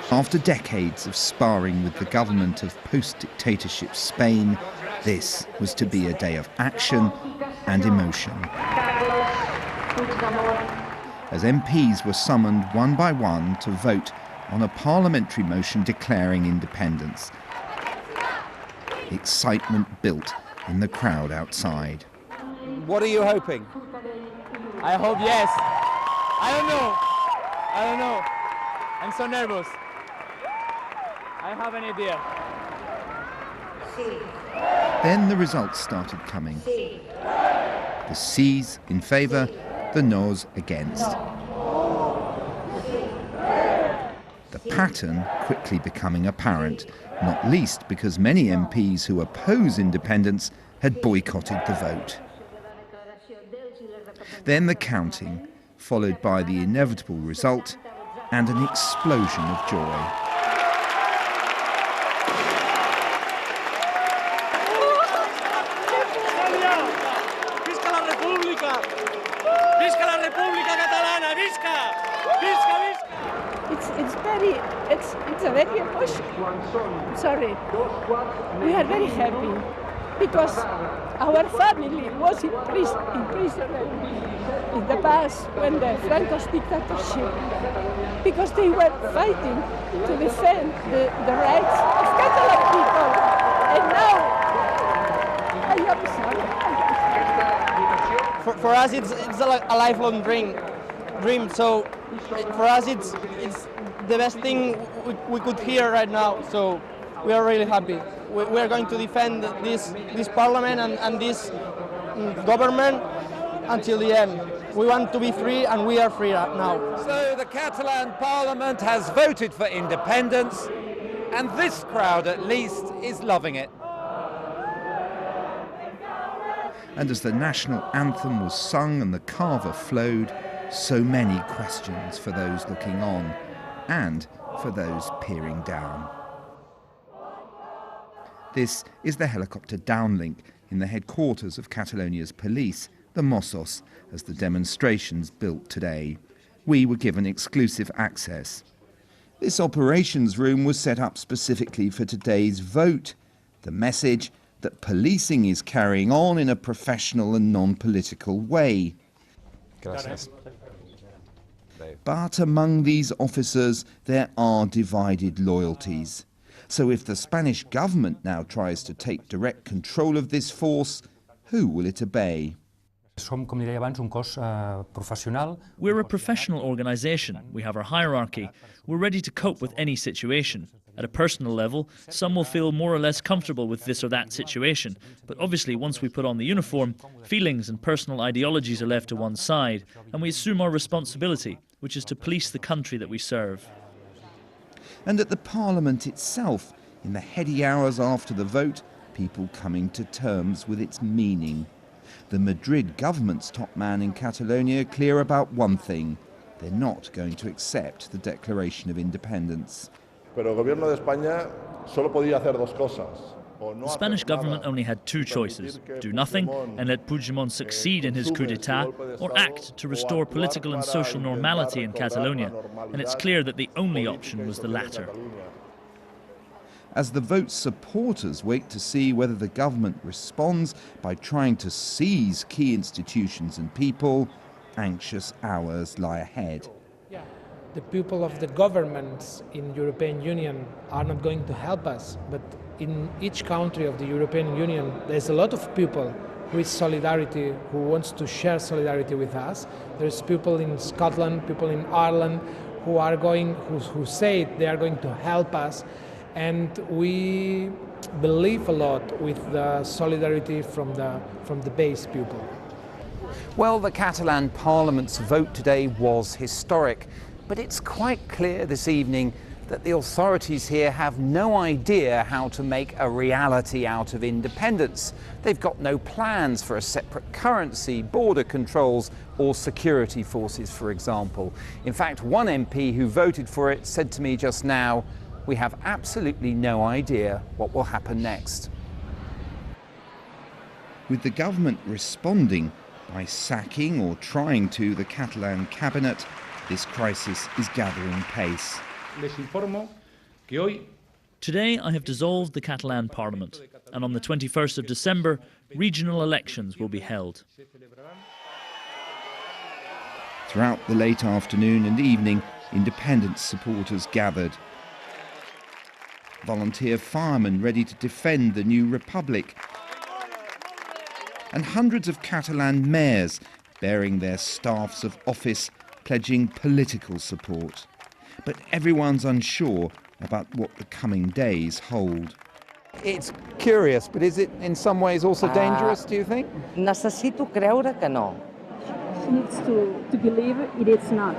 After decades of sparring with the government of post-dictatorship Spain, this was to be a day of action and emotion. As MPs were summoned one by one to vote on a parliamentary motion declaring independence, excitement built in the crowd outside. What are you hoping? I hope yes. I don't know. I'm so nervous. I don't have any idea. Then the results started coming. The C's in favour, the No's against. The pattern quickly becoming apparent, not least because many MPs who oppose independence had boycotted the vote. Then the counting, followed by the inevitable result and an explosion of joy. Visca la República! Visca la República Catalana! Visca! Visca, visca! It's a very emotional. Sorry. We are very happy because our family was in prison in the past when the Franco's dictatorship, because they were fighting to defend the rights of Catalan people. And now I am sorry. For us, it's a lifelong dream. So for us, it's the best thing we could hear right now. So we are really happy. We are going to defend this parliament and this government until the end. We want to be free, and we are free now. So the Catalan parliament has voted for independence, and this crowd at least is loving it. And as the national anthem was sung and the carver flowed, so many questions for those looking on and for those peering down. This is the helicopter downlink in the headquarters of Catalonia's police, the Mossos, as the demonstrations built today. We were given exclusive access. This operations room was set up specifically for today's vote. The message that policing is carrying on in a professional and non-political way. Gracias. But among these officers, there are divided loyalties. So if the Spanish government now tries to take direct control of this force, who will it obey? We're a professional organisation. We have our hierarchy. We're ready to cope with any situation. At a personal level, some will feel more or less comfortable with this or that situation. But obviously, once we put on the uniform, feelings and personal ideologies are left to one side, and we assume our responsibility, which is to police the country that we serve. And at the parliament itself, in the heady hours after the vote, people coming to terms with its meaning. The Madrid government's top man in Catalonia clear about one thing: they're not going to accept the declaration of independence. The Spanish government only had two choices: do nothing and let Puigdemont succeed in his coup d'etat, or act to restore political and social normality in Catalonia. And it's clear that the only option was the latter. As the vote's supporters wait to see whether the government responds by trying to seize key institutions and people, anxious hours lie ahead. The people of the governments in European Union are not going to help us, but in each country of the European Union there's a lot of people with solidarity who wants to share solidarity with us. There's people in Scotland, people in Ireland who say they are going to help us, and we believe a lot with the solidarity from the base people. Well, the Catalan Parliament's vote today was historic, but it's quite clear this evening that the authorities here have no idea how to make a reality out of independence. They've got no plans for a separate currency, border controls, or security forces, for example. In fact, one MP who voted for it said to me just now, "We have absolutely no idea what will happen next." With the government responding by sacking or trying to the Catalan cabinet, this crisis is gathering pace. les informo que hoy Today I have dissolved the Catalan Parliament, and on the 21st of December, regional elections will be held. Throughout the late afternoon and evening, independence supporters gathered. Volunteer firemen ready to defend the new republic. And hundreds of Catalan mayors bearing their staffs of office, pledging political support. But everyone's unsure about what the coming days hold. It's curious, but is it in some ways also dangerous, do you think? Necessito creure que no, She needs to believe it is not.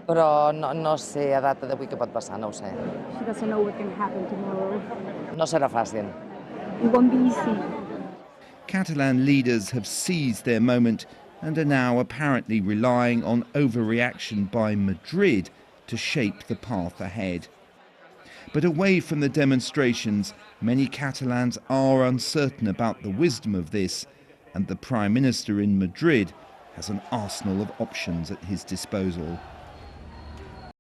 però no sé a data d'avui què pot passar, no ho sé. She doesn't know what can happen tomorrow. No serà fàcil. It won't be easy. Catalan leaders have seized their moment and are now apparently relying on overreaction by Madrid to shape the path ahead. But away from the demonstrations, many Catalans are uncertain about the wisdom of this, and the Prime Minister in Madrid has an arsenal of options at his disposal.